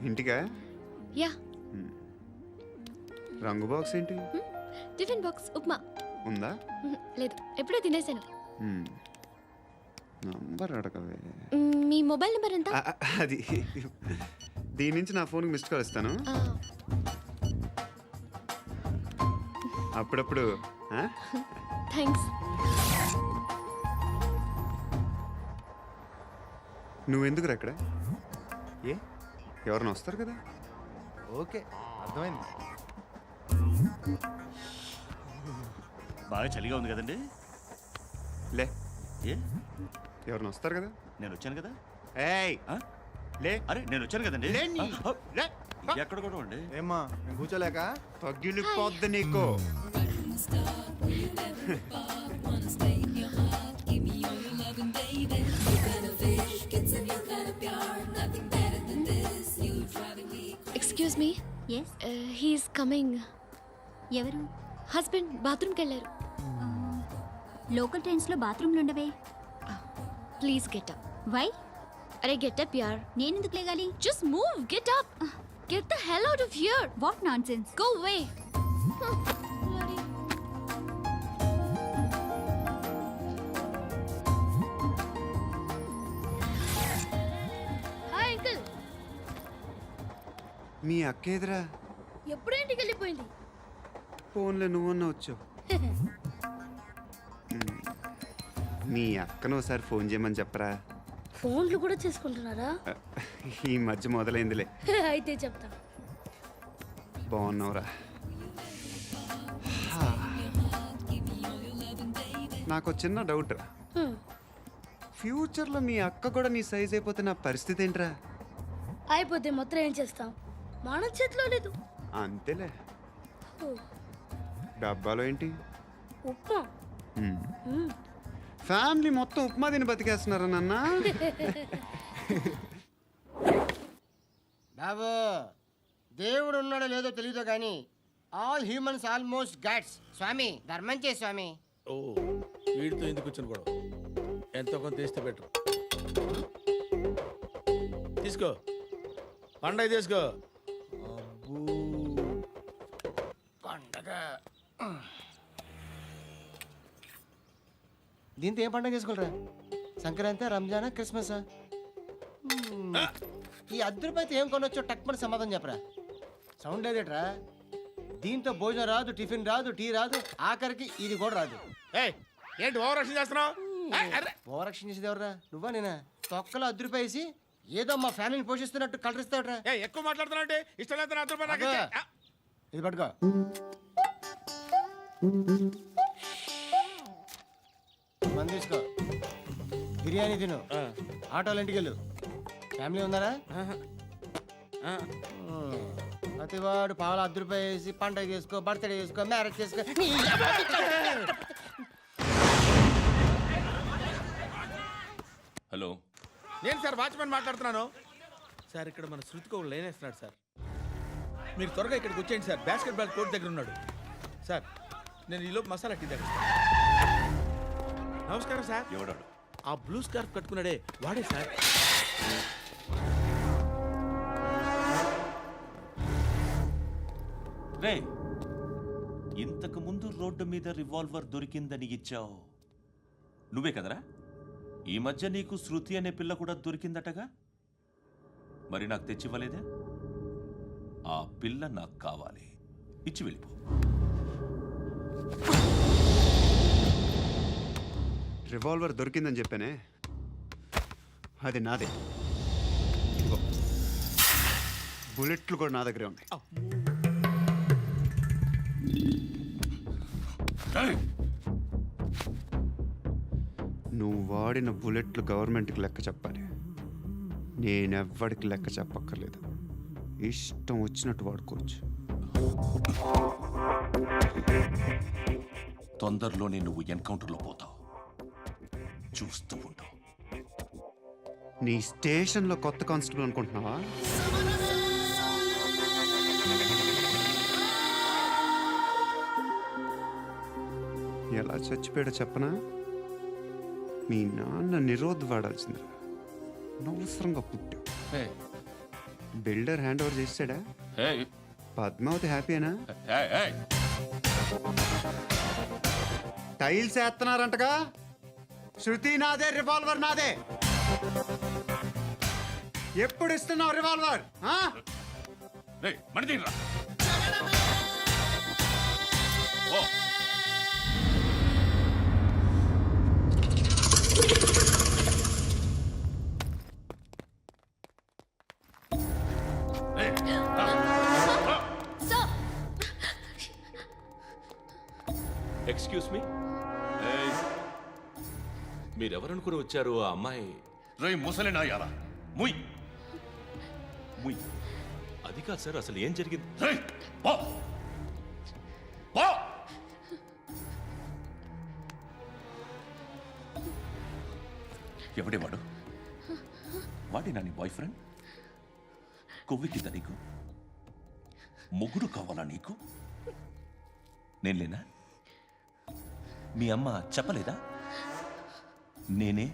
ఇంటికా? యా. రంగు బాక్స్ ఏంటి? టిఫిన్ బాక్స్ ఉప్మా ఉందా? లేదు, ఎప్పుడో తినేసాను. నంబర్ అడగవే. మీ మొబైల్ నెంబర్ ఎంత? అది దీని నుంచి నా ఫోన్కి మిస్డ్ కాల్ ఇస్తాను. అప్పుడప్పుడు. థ్యాంక్స్. నువ్వెందుకురా అక్కడ? ఏ ఎవరైనా వస్తారు కదా? ఓకే, అర్థమైంది. బాగా చలిగా ఉంది కదండి. లే, ఏ ఎవరైనా వస్తారు కదా? నేను వచ్చాను కదా. ఏయ్ లే. అరే నేను వచ్చాను కదండి. లేని. లే. ఎక్కడ కూడా ఉండి ఏమ్మా నేను కూర్చోలేక? పగిలిపోద్ది నీకు. Excuse me. Yes, he's coming. ఎవరు? హస్బెండ్ బాత్రూమ్కి వెళ్ళారు. లోకల్ ట్రైన్స్లో బాత్రూమ్లు ఉండవే. Please get up. వై? అరే గెట్ అప్ యార్. నేనెందుకు లేగాలి? Just move, get up. Get the hell out of here. What nonsense? Go away. Hi uncle. మీ అక్క ఎదురా? ఎప్పుడు ఇంటికి వెళ్ళిపోయింది? ఫోన్లో నువ్వన్నా వచ్చావు. మీ అక్కను ఒకసారి ఫోన్ చేయమని చెప్పరా. ఫోన్లు కూడా చేసుకుంటున్నారా? ఈ మధ్య మొదలైందిలే. అయితే చెప్తా. బాగున్నావురా? నాకు చిన్న డౌట్ రా. ఫ్యూచర్లో మీ అక్క కూడా నీ సైజ్ అయిపోతే నా పరిస్థితి ఏంట్రా? అయిపోతే మొత్తం ఏం చేస్తాం? మన చేతిలో లేదు. అంతేలే. డబ్బాలో ఏంటి? ఉప్మా. ఫ్యామిలీ మొత్తం ఉప్మా తిని బతికేస్తున్నారా నాన్న? బాబు, దేవుడు ఉన్నాడో లేదో తెలియదు కానీ ఆల్ హ్యూమన్స్ ఆల్మోస్ట్ గాడ్స్. స్వామి ధర్మం చే స్వామి. ఓ వీడితో ఎందుకు వచ్చిన గొడవ? ఎంతో కొంత తీస్తే బెటర్. తీసుకో, పండగ తీసుకో. పండగ దీంతో ఏం పండగ చేసుకోరా? సంక్రాంతి, రంజానా, క్రిస్మసా? ఈ రూపాయలతో ఏం కొనొచ్చో టక్మని సమాధానం చెప్పరా. సౌండ్ లేదేట్రా? దీంతో భోజనం రాదు, టిఫిన్ రాదు, టీ రాదు, ఆఖరికి ఇది కూడా రాదు. ఏంటి ఓవర్ రక్షణ చేస్తున్నావు? ఓవరక్షణ చేసేది ఎవరా? నువ్వా నేనా? తొక్కలో రూపాయలు వేసి ఏదో మా ఫ్యామిలీని పోషిస్తున్నట్టు కలరిస్తావుట్రా. ఎక్కువ మాట్లాడుతున్నావు అంటే ఇష్టం లేదు. ఇది పట్టుకో. మంది తీసుకో, బిర్యానీ తిను, ఆటోలు ఇంటికి వెళ్ళు. ఫ్యామిలీ ఉన్నారా? ప్రతివాడు పావులు రూపాయలు వేసి పండగ చేసుకో, బర్త్డే చేసుకో, మ్యారేజ్ చేసుకో. హలో, నేను సార్ వాచ్మెన్ మాట్లాడుతున్నాను. సార్ ఇక్కడ మన శృతికి ఒక లైన్ వేస్తున్నాడు సార్. మీరు త్వరగా ఇక్కడికి వచ్చేయండి సార్. బాస్కెట్ బాల్ కోర్ట్ దగ్గర ఉన్నాడు సార్. నేను ఈలోపు మసాలా టీ దగ్గర. నమస్కారం సార్. ఎవడాడు? ఆ బ్లూ స్కార్ఫ్ కట్టుకున్నాడే వాడే సార్. రే, ఇంతకు ముందు రోడ్డు మీద రివాల్వర్ దొరికిందని ఇచ్చావు నువ్వే కదరా? ఈ మధ్య నీకు శృతి అనే పిల్ల కూడా దొరికిందటగా? మరి నాకు తెచ్చివ్వలేదే? ఆ పిల్ల నాకు కావాలి, ఇచ్చి వెళ్ళిపో. రివాల్వర్ దొరికిందని చెప్పానే, అది నాదే. బుల్లెట్లు కూడా నా దగ్గరే ఉన్నాయి. నువ్వు వాడిన బుల్లెట్లు గవర్నమెంట్కి లెక్క చెప్పాలి. నేనెవ్వడికి లెక్క చెప్పక్కర్లేదు. ఇష్టం వచ్చినట్టు వాడుకోవచ్చు. తొందరలోనే నువ్వు ఎన్కౌంటర్లో పోతావు, చూస్తూ ఉంటావు. నీ స్టేషన్లో కొత్త కానిస్టేబుల్ అనుకుంటున్నావా? ఎలా చచ్చిపోయాడో చెప్పనా? మీ నాన్న నిరోధ్ వాడాల్సిందిరా. అనవసరంగా పుట్టావు. హే, బిల్డర్ హ్యాండ్ ఓవర్ చేసాడా? హే, పద్మావతి హ్యాపీనా? హే, హే. టైల్స్ వేస్తున్నారంటగా. శృతి నాదే, రివాల్వర్ నాదే. ఎప్పుడు ఇస్తున్నావు రివాల్వర్? ఆ? రేయ్, మణి తీయరా. ఓ. రేయ్, రా. రా. Stop! ఎక్స్క్యూజ్ మీ, మీరెవరనుకుని వచ్చారు? ఆ అమ్మాయి రేయ్, ముసలి నాయాలా, ముయ్ ముయ్. అది కాదు సార్, అసలు ఏం జరిగింది? రేయ్, పో. పో. ఎవడే వాడు? వాడి నీ బాయ్ ఫ్రెండ్? కొవ్వికిద్ద నీకు? మొగుడు కావాలా నీకు? నేను లేనా? మీ అమ్మ చెప్పలేదా? నేనే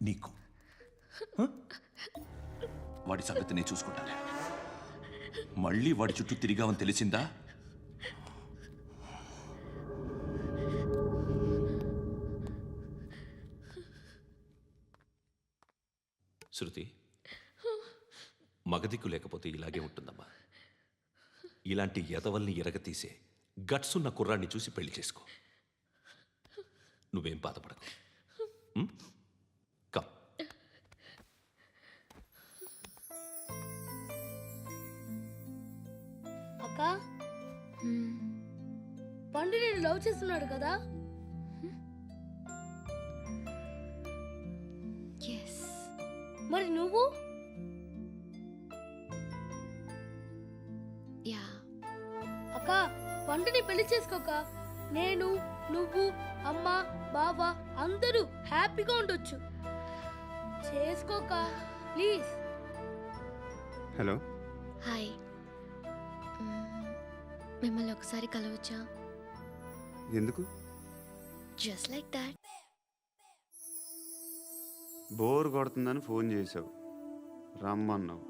నీకు. హ? వాడి సంగతి నేను చూసుకుంటాను. మళ్ళీ వాడి చుట్టూ తిరిగావని తెలిసిందా? శృతి, మగదిక్కు లేకపోతే ఇలాగే ఉంటుందమ్మా. ఇలాంటి ఎదవల్ని ఎరగతీసే గట్స్ ఉన్న కుర్రాన్ని చూసి పెళ్లి చేసుకో. నువ్వేం బాధపడకు. కమ్. అక్క పండు నేను లవ్ చేస్తున్నాడు కదా. Yes. మరి నువ్వు? Yeah. అక్క పండుని పెళ్లి చేసుకోక నేను, నువ్వు, అమ్మ, బావ అందరూ హ్యాపీగా ఉండొచ్చు. చేసుకోక ప్లీజ్. హలో. హాయ్. మిమ్మల్ని ఒకసారి కలవచ్చా? ఎందుకు? Just like that. బోర్ కొడుతుందని ఫోన్ చేసావు, రమ్మన్నావు,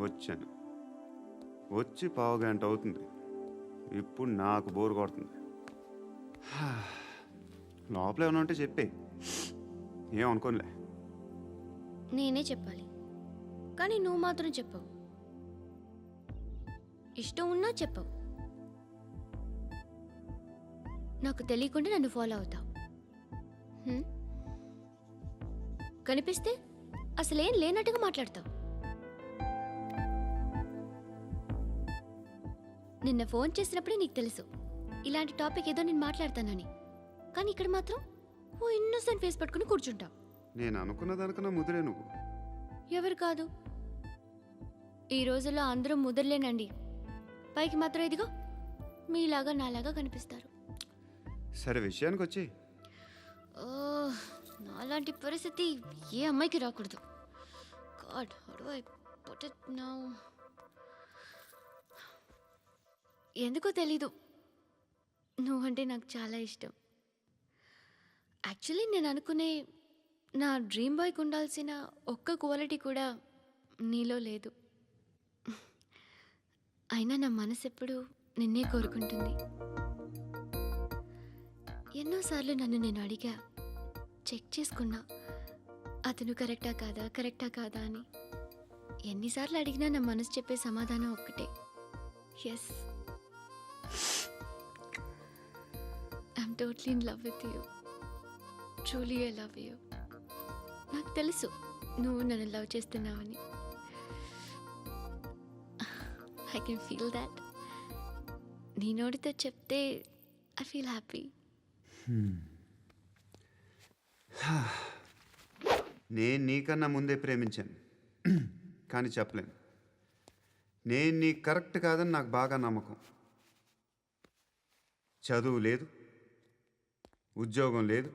వచ్చాను. వచ్చి పావు గంట అవుతుంది. ఇప్పుడు నాకు బోర్ కొడుతుంది. లోపల ఏమైనా ఉంటే చెప్పే, ఏమనుకోనిలే. నేనే చెప్పాలి, కానీ నువ్వు మాత్రం చెప్పవు. ఇష్టం ఉన్నా చెప్పవు. నాకు తెలియకుండా నన్ను ఫాలో అవుతావు. కనిపిస్తే అసలేం లేనట్టుగా మాట్లాడతావు. నిన్న ఫోన్ చేసినప్పుడే నీకు తెలుసు ఇలాంటి టాపిక్ ఏదో నేను మాట్లాడతానని. కానీ ఇక్కడ మాత్రం ఓ ఇన్నోసెంట్ ఫేస్ పట్టుకుని కూర్చుంటావు. నేను అనుకున్న దానికన్నా ముదిరే నువ్వు. ఎవరు కాదు, ఈ రోజుల్లో అందరూ ముదరలేనండి. పైకి మాత్రం ఇదిగో మీలాగా నాలాగా కనిపిస్తారు. సరే విషయానికి వచ్చి. నాలాంటి పరిస్థితి ఏ అమ్మాయికి రాకూడదు. God, how do I put it now? ఎందుకో తెలీదు, నువ్వంటే నాకు చాలా ఇష్టం. యాక్చువల్లీ నేను అనుకునే నా డ్రీమ్ బాయ్కి ఉండాల్సిన ఒక్క క్వాలిటీ కూడా నీలో లేదు. అయినా నా మనసు ఎప్పుడు నిన్నే కోరుకుంటుంది. ఎన్నోసార్లు నన్ను నేను అడిగా, చెక్ చేసుకున్నా అతను కరెక్టా కాదా అని. ఎన్నిసార్లు అడిగినా నా మనసు చెప్పే సమాధానం ఒక్కటే, yes, I'm totally in love with you. Truly I love you. నాకు తెలుసు నువ్వు నన్ను లవ్ చేస్తున్నావని. I can feel that. నీ నోటితో చెప్తే ఐ ఫీల్ హ్యాపీ. నేను నీకన్నా ముందే ప్రేమించాను, కానీ చెప్పలేను. నేను నీకు కరెక్ట్ కాదని నాకు బాగా నమ్మకం. చదువు లేదు, ఉద్యోగం లేదు,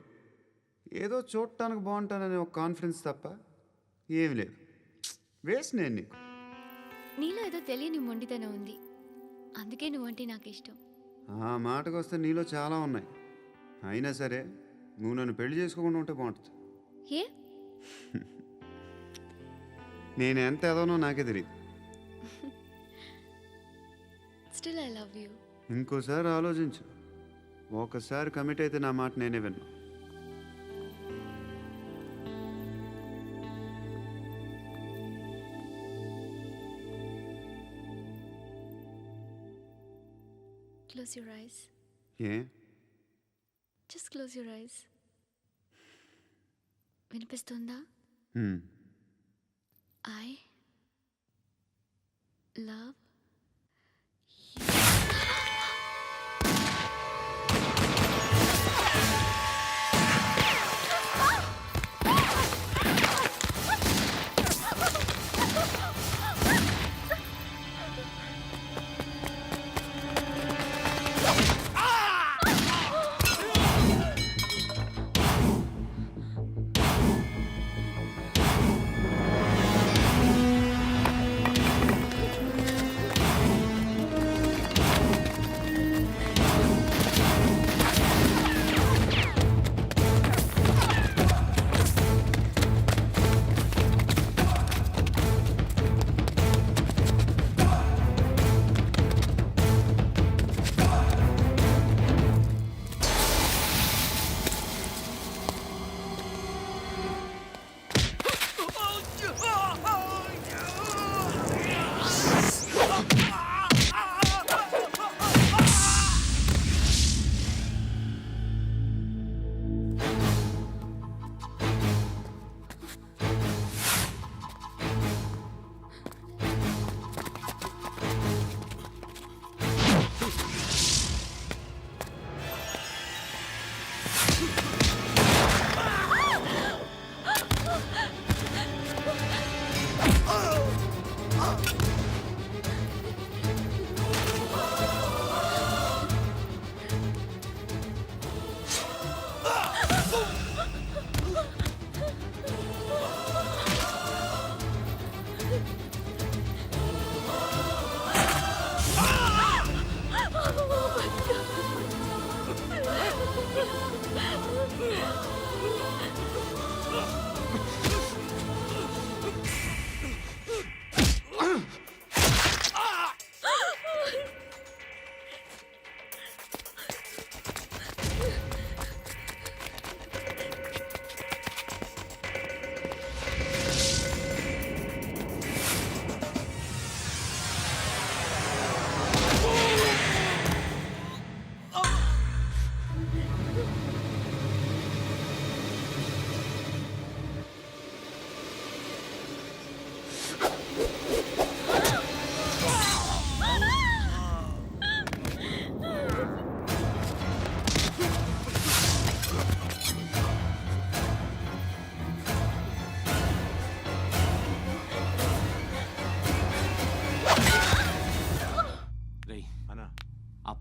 ఏదో చూడటానికి బాగుంటాననే ఒక కాన్ఫిడెన్స్ తప్ప ఏమి లేదు. వేస్ట్ నేను నీకు. నీలో ఏదో తెలియని మొండితనం ఉంది, అందుకే నువ్వంటే నాకు ఇష్టం. ఆ మాటకు వస్తే నీలో చాలా ఉన్నాయి. అయినా సరే నువ్వు నన్ను పెళ్లి చేసుకోకుండా ఉంటే బాగుంటుంది. ఏ? నేను ఎంత ఎదవనో నాకే తెలియదు. Still I love you. ఇంకోసారి ఆలోచించు. ఒకసారి కమిట్ అయితే నా మాట నేనే విన్నా. Close your eyes. A just close your eyes. వినిపిస్తుందా? హ్మ్. ఐ లవ్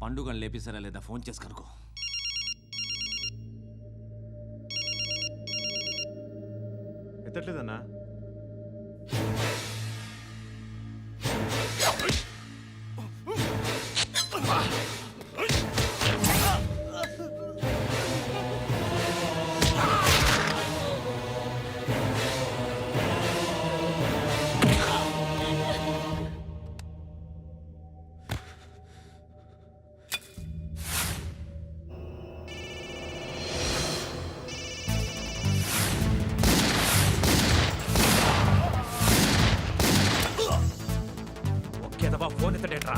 పండుగను లేపేసారా లేదా ఫోన్ చేసి కనుకో. ఎత్తట్లేదన్నా. ఫోన్ ఎత్తడేట్రా.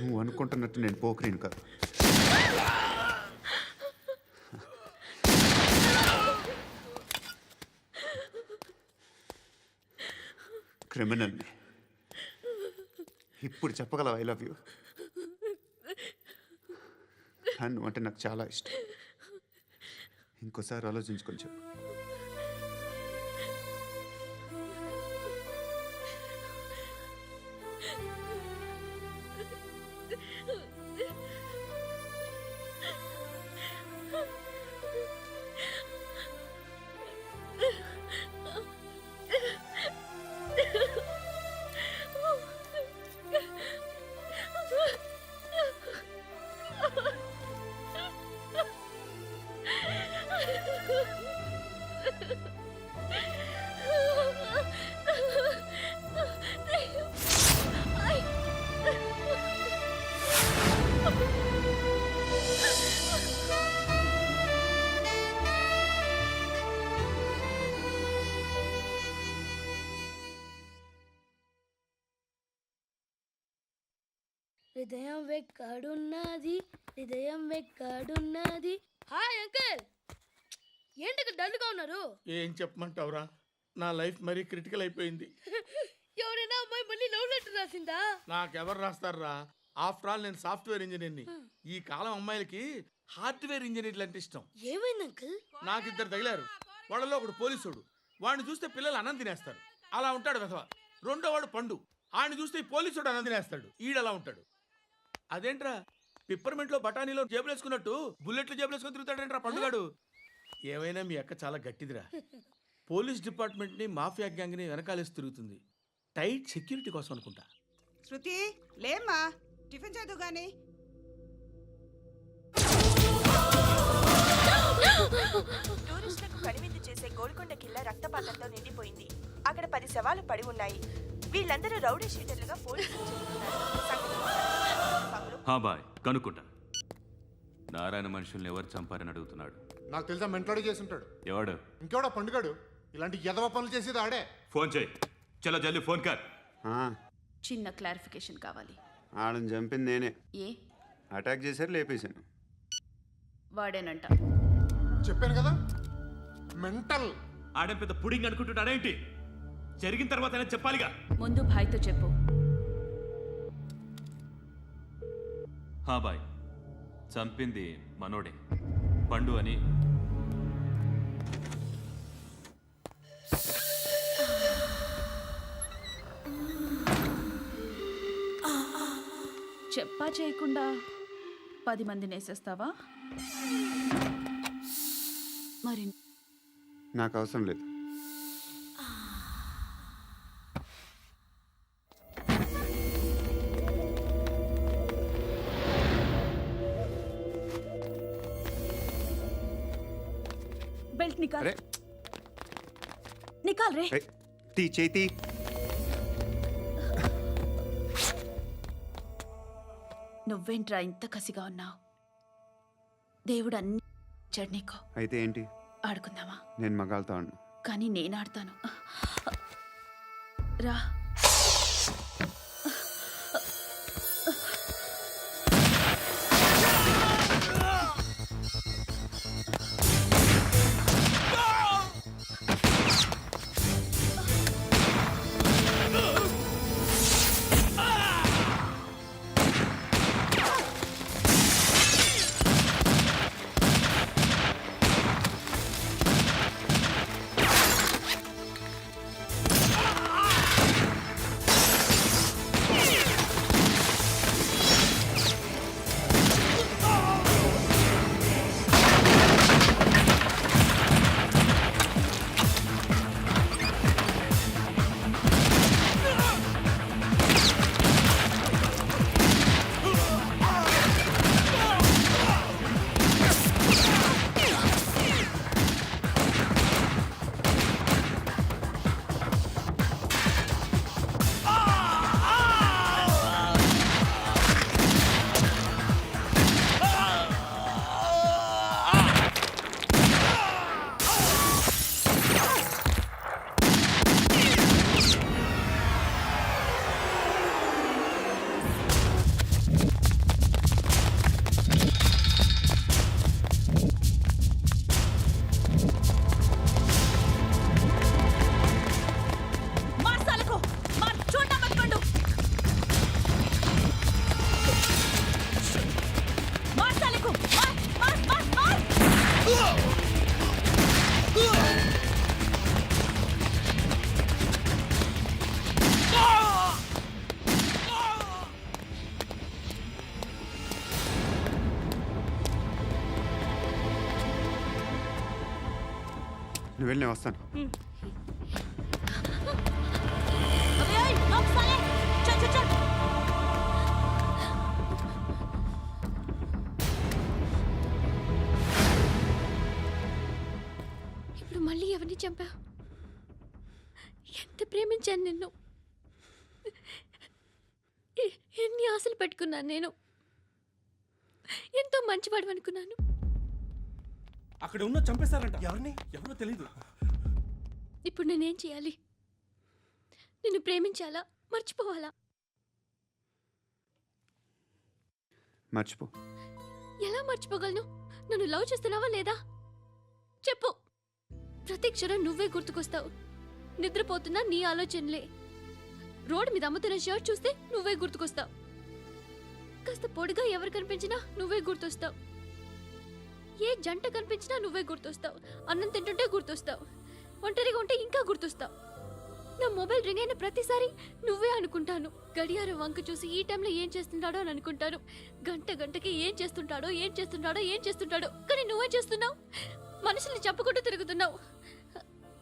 నువ్వు అనుకుంటున్నట్టు నేను పోకరీని కాదు. క్రిమినల్ని. ఇప్పుడు చెప్పగలవా ఐ లవ్ యూ? కానీ నువ్వు అంటే నాకు చాలా ఇష్టం. ఇంకోసారి ఆలోచించుకొని చెప్పు. హృదయం వెక్కడున్నది, హృదయం వెక్కడున్నది. హాయ్ అంకుల్, ఏంటి డల్గా ఉన్నారు? ఏం చెప్పమంటావురా, నా లైఫ్ మరీ క్రిటికల్ అయిపోయింది. ఎవరైనా అమ్మాయి మళ్ళీ లవ్ లెటర్ రాసిందా? నాకెవరు రాస్తారా? ఆఫ్టర్ ఆల్ నేను సాఫ్ట్వేర్ ఇంజనీర్ని. ఈ కాలం అమ్మాయిలకి హార్డ్వేర్ ఇంజనీర్లు అంటే ఇష్టం. ఏమైంది అంకుల్? నాకు ఇద్దరు తగిలారు. వాళ్ళలో ఒకడు పోలీసుడు. వాడిని చూస్తే పిల్లలు అన్నం తినేస్తారు, అలా ఉంటాడు వెధవ. రెండో వాడు పండు. ఆయన చూస్తే ఈ పోలీసుడు అన్నం తినేస్తాడు, ఈడలా ఉంటాడు. అదేంట్రా, పిప్పర్మెంట్లో బఠానీలో జేబులు వేసుకున్నట్టు బుల్లెట్లు జేబులు వేసుకుని తిరుగుతాడేంట్రా పండుగాడు. ఏమైనా మీ అక్క చాలా గట్టిదిరా. పోలీస్ డిపార్ట్మెంట్ని మాఫియా గ్యాంగ్ని వెనకాలేసి తిరుగుతుంది. టైట్ సెక్యూరిటీ కోసం అనుకుంటా. శృతి లేమ్మా, టిఫిన్ చేదు గాని. టూరిస్టులకు కనువిందు చేసే గోల్కొండ కిల్లా రక్తపాతంతో నిండిపోయింది. అక్కడ 10 శవాలు పడి ఉన్నాయి. వీళ్ళందరూ రౌడీ షీటర్లుగా పోలీసులు చెబుతున్నారు. బాయ్ కనుక్కుంటా. నారాయణ మనుషుల్ని ఎవరు చంపారని అడుగుతున్నాడు. నాకు తెలుసా మెంటోడు చేసి ఉంటాడు. ఎవడు? ఇంకెవడో పండుగాడు. ఇలాంటి ఎదవ పనులు చేసేది ఆడే. ఫోన్ చేయి. చలో జల్దీ ఫోన్ కర్. చిన్న క్లారిఫికేషన్ కావాలి. ఆడని చంపింది నేనే. ఏ అటాక్ చేశారు, లేపేశాను. వాడేనంట. చెప్పాను కదా మెంటల్. ఆడే పెద్ద పుడింగ్ అనుకుంటున్నాడేంటి? జరిగిన తర్వాత అయినా చెప్పాలిగా. ముందు భాయ్తో చెప్పు. బాయ్, చంపింది మనోడే, పండు అని. చెప్పా చేయకుండా 10 మందిని వేసేస్తావా? మరి నాకు అవసరం లేదు. బెల్ట్ నికాల్. అరే నికాల్ రే. తీ చేతి. నువ్వేంట్రా ఇంత కసిగా ఉన్నావు? దేవుడు అన్ని ఇచ్చాడు నీకు. అయితే ఏంటి? ఆడుకుందామా? నేను మగాళ్ళతో ఆడను. కానీ నేను ఆడతాను. రా. నువ్వు వెళ్ళి నేను వస్తాను. ఇప్పుడు మళ్ళీ ఎవరిని చంపా? ఎంత ప్రేమించాను నిన్ను, ఎన్ని ఆశలు పెట్టుకున్నాను నేను, ఎంతో మంచివాడు అనుకున్నాను. అక్కడ ఉన్న చంపేస్తారంట. ఎవరిని? ఎవరో తెలీదు. ఇప్పుడు నేనేం చేయాలి? నిన్ను ప్రేమించాలా, మర్చిపోవాలా? మర్చిపో. ఎలా మర్చిపోగలను? నన్ను లవ్ చేస్తున్నావా లేదా చెప్పు. ప్రతి క్షణం నువ్వే గుర్తుకొస్తావు. నిద్రపోతున్నా నీ ఆలోచనలే. రోడ్డు మీద అమ్ముతున్న షర్ట్ చూస్తే నువ్వే గుర్తుకొస్తావు. కాస్త పొడిగా ఎవరు కనిపించినా నువ్వే గుర్తొస్తావు. ఏ జంట కనిపించినా నువ్వే గుర్తొస్తావు. అన్నం తింటుంటే గుర్తొస్తావు. ఒంటరిగా ఉంటే ఇంకా గుర్తొస్తావు. నా మొబైల్ రింగ్ అయిన ప్రతిసారి నువ్వే అనుకుంటాను. గడియారం వంక చూసి ఈ టైంలో ఏం చేస్తుంటాడో అని అనుకుంటాను. గంట గంటకి ఏం చేస్తుంటాడో కానీ నువ్వే చేస్తున్నావు. మనుషుల్ని చెప్పుకుంటూ తిరుగుతున్నావు.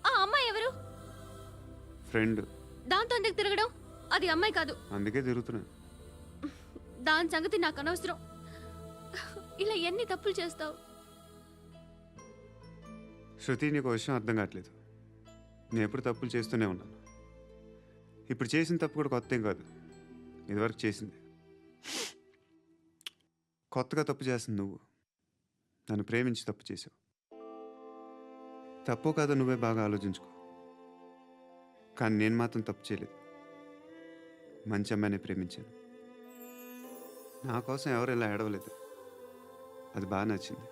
ఆ అమ్మాయి ఎవరు? ఫ్రెండ్. దాంతో ఎందుకు తిరగడం? అది అమ్మాయి కాదు. అందుకే తిరుగుతున్నా. దాని సంగతి నాకు అనవసరం. ఇలా ఎన్ని తప్పులు చేస్తావు? శృతి, నీకు విషయం అర్థం కావట్లేదు. నేను ఎప్పుడు తప్పులు చేస్తూనే ఉన్నాను. ఇప్పుడు చేసిన తప్పు కూడా కొత్త ఏం కాదు, ఇదివరకు చేసింది. కొత్తగా తప్పు చేస్తుంది నువ్వు. నన్ను ప్రేమించి తప్పు చేసావు. తప్పో కాదో నువ్వే బాగా ఆలోచించుకో. కానీ నేను మాత్రం తప్పు చేయలేదు. మంచి అమ్మాయిని ప్రేమించాను. నా కోసం ఎవరు ఇలా ఏడవలేదు. అది బాగా నచ్చింది.